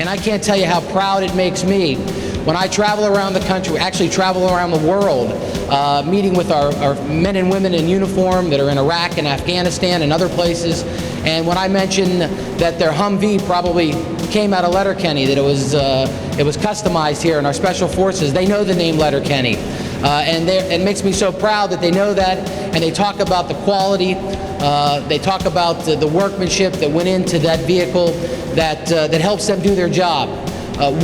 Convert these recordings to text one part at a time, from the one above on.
And I can't tell you how proud it makes me when I travel around the country, actually travel around the world, meeting with our men and women in uniform that are in Iraq and Afghanistan and other places. And when I mention that their Humvee probably came out of Letterkenny, that it was customized here in our special forces, they know the name Letterkenny. And it makes me so proud that they know that, and they talk about the quality, they talk about the workmanship that went into that vehicle that helps them do their job.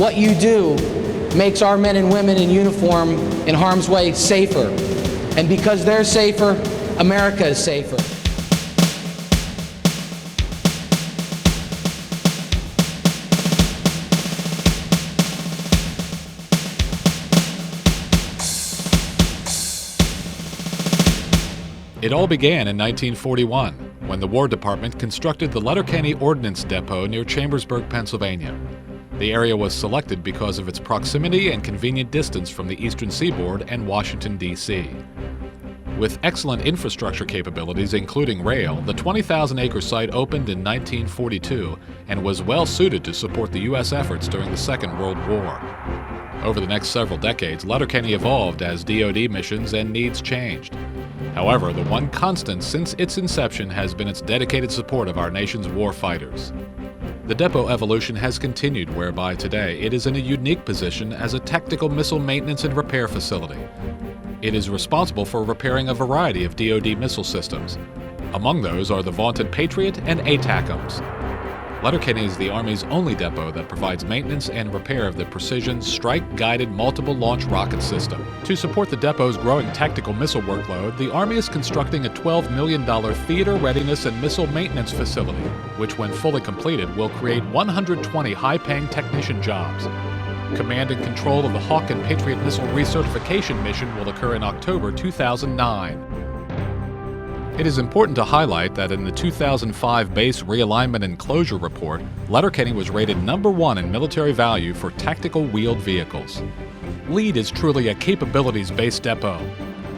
What you do makes our men and women in uniform in harm's way safer. And because they're safer, America is safer. It all began in 1941, when the War Department constructed the Letterkenny Ordnance Depot near Chambersburg, Pennsylvania. The area was selected because of its proximity and convenient distance from the eastern seaboard and Washington, D.C. With excellent infrastructure capabilities, including rail, the 20,000-acre site opened in 1942 and was well suited to support the U.S. efforts during the Second World War. Over the next several decades, Letterkenny evolved as DoD missions and needs changed. However, the one constant since its inception has been its dedicated support of our nation's war fighters. The depot evolution has continued, whereby today it is in a unique position as a tactical missile maintenance and repair facility. It is responsible for repairing a variety of DoD missile systems. Among those are the vaunted Patriot and ATACMS. Letterkenny is the Army's only depot that provides maintenance and repair of the Precision Strike-Guided Multiple Launch Rocket System. To support the depot's growing tactical missile workload, the Army is constructing a $12 million theater readiness and missile maintenance facility, which when fully completed will create 120 high-paying technician jobs. Command and control of the Hawk and Patriot missile recertification mission will occur in October 2009. It is important to highlight that in the 2005 Base Realignment and Closure Report, Letterkenny was rated #1 in military value for tactical wheeled vehicles. LEAD is truly a capabilities-based depot.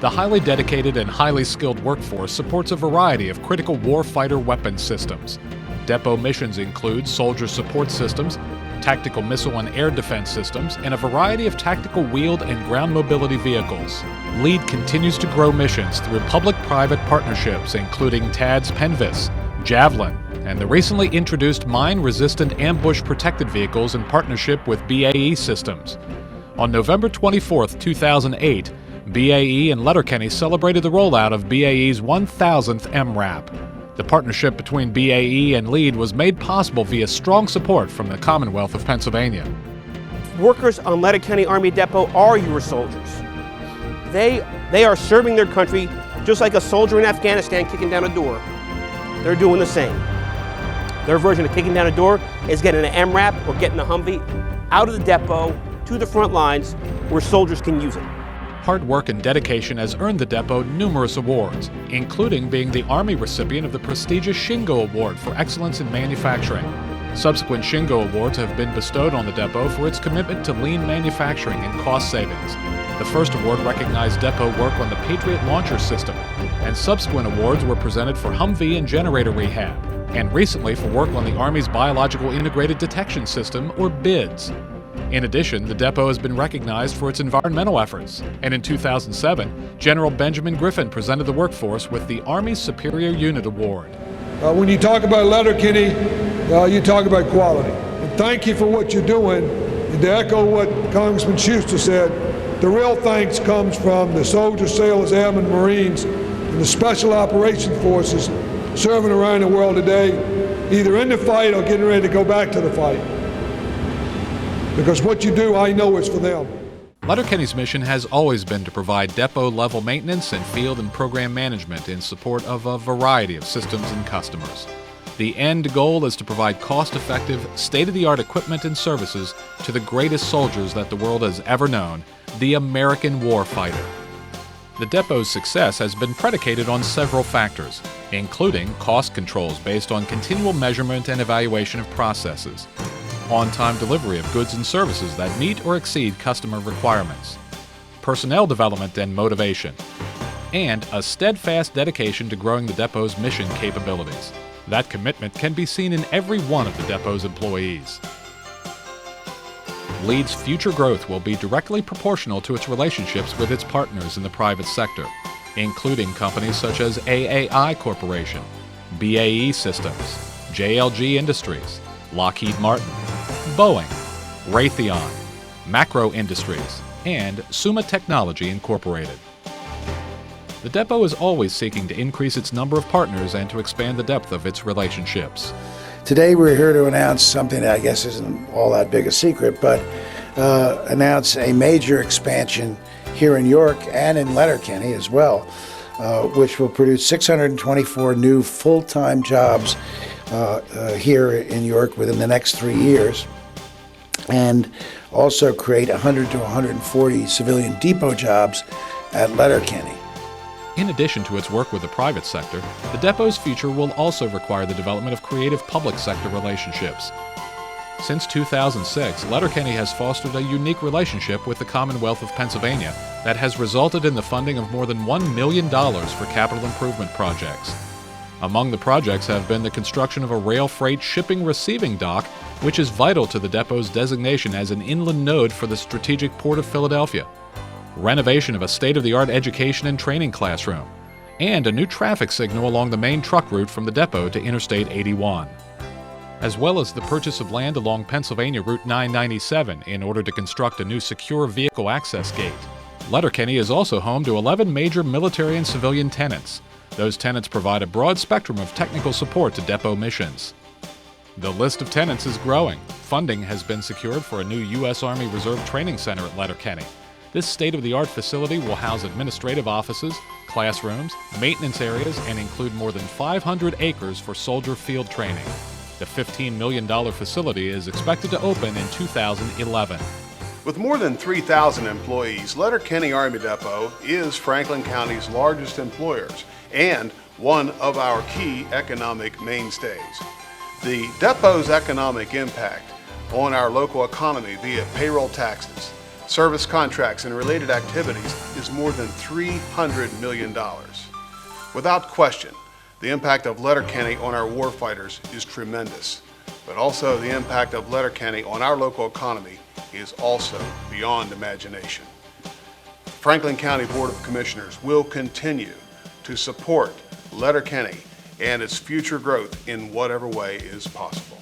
The highly dedicated and highly skilled workforce supports a variety of critical warfighter weapon systems. Depot missions include soldier support systems, tactical missile and air defense systems, and a variety of tactical wheeled and ground mobility vehicles. LEAD continues to grow missions through public-private partnerships, including TADS Penvis, Javelin, and the recently introduced mine-resistant ambush-protected vehicles in partnership with BAE Systems. On November 24, 2008, BAE and Letterkenny celebrated the rollout of BAE's 1,000th MRAP. The partnership between BAE and LEAD was made possible via strong support from the Commonwealth of Pennsylvania. Workers on Letterkenny Army Depot are your soldiers. They are serving their country just like a soldier in Afghanistan kicking down a door. They're doing the same. Their version of kicking down a door is getting an MRAP or getting a Humvee out of the depot to the front lines where soldiers can use it. Hard work and dedication has earned the depot numerous awards, including being the Army recipient of the prestigious Shingo Award for Excellence in Manufacturing. Subsequent Shingo Awards have been bestowed on the depot for its commitment to lean manufacturing and cost savings. The first award recognized depot work on the Patriot launcher system, and subsequent awards were presented for Humvee and generator rehab, and recently for work on the Army's Biological Integrated Detection System, or BIDS. In addition, the depot has been recognized for its environmental efforts, and in 2007, General Benjamin Griffin presented the workforce with the Army's Superior Unit Award. When you talk about Letterkenny, you talk about quality. And thank you for what you're doing. And to echo what Congressman Schuster said, the real thanks comes from the soldiers, sailors, airmen, Marines, and the Special Operations Forces serving around the world today, either in the fight or getting ready to go back to the fight. Because what you do, I know it's for them. Letterkenny's mission has always been to provide depot-level maintenance and field and program management in support of a variety of systems and customers. The end goal is to provide cost-effective, state-of-the-art equipment and services to the greatest soldiers that the world has ever known, the American warfighter. The depot's success has been predicated on several factors, including cost controls based on continual measurement and evaluation of processes, on-time delivery of goods and services that meet or exceed customer requirements, personnel development and motivation, and a steadfast dedication to growing the depot's mission capabilities. That commitment can be seen in every one of the depot's employees. Lead's future growth will be directly proportional to its relationships with its partners in the private sector, including companies such as AAI Corporation, BAE Systems, JLG Industries, Lockheed Martin, Boeing, Raytheon, Macro Industries, and Summa Technology Incorporated. The depot is always seeking to increase its number of partners and to expand the depth of its relationships. Today we're here to announce something that I guess isn't all that big a secret, but announce a major expansion here in York and in Letterkenny as well, which will produce 624 new full-time jobs here in York within the next 3 years, and also create 100 to 140 civilian depot jobs at Letterkenny. In addition to its work with the private sector, the depot's future will also require the development of creative public sector relationships. Since 2006, Letterkenny has fostered a unique relationship with the Commonwealth of Pennsylvania that has resulted in the funding of more than $1 million for capital improvement projects. Among the projects have been the construction of a rail freight shipping receiving dock, which is vital to the depot's designation as an inland node for the strategic Port of Philadelphia, renovation of a state-of-the-art education and training classroom, and a new traffic signal along the main truck route from the depot to Interstate 81, as well as the purchase of land along Pennsylvania Route 997 in order to construct a new secure vehicle access gate. Letterkenny is also home to 11 major military and civilian tenants. Those tenants provide a broad spectrum of technical support to depot missions. The list of tenants is growing. Funding has been secured for a new U.S. Army Reserve Training Center at Letterkenny. This state-of-the-art facility will house administrative offices, classrooms, maintenance areas, and include more than 500 acres for soldier field training. The $15 million facility is expected to open in 2011. With more than 3,000 employees, Letterkenny Army Depot is Franklin County's largest employers and one of our key economic mainstays. The depot's economic impact on our local economy via payroll taxes, service contracts, and related activities is more than $300 million. Without question, the impact of Letterkenny on our warfighters is tremendous, but also the impact of Letterkenny on our local economy is also beyond imagination. Franklin County Board of Commissioners will continue to support Letterkenny and its future growth in whatever way is possible.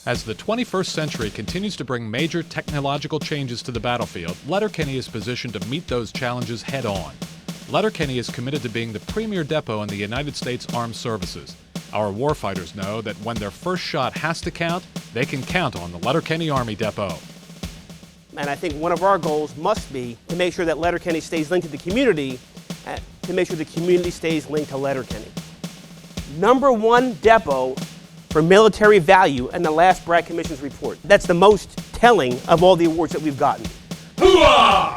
As the 21st century continues to bring major technological changes to the battlefield, Letterkenny is positioned to meet those challenges head-on. Letterkenny is committed to being the premier depot in the United States Armed Services. Our warfighters know that when their first shot has to count, they can count on the Letterkenny Army Depot. And I think one of our goals must be to make sure that Letterkenny stays linked to the community, and to make sure the community stays linked to Letterkenny. #1 depot for military value in the last Bragg Commission's report. That's the most telling of all the awards that we've gotten. Hooah!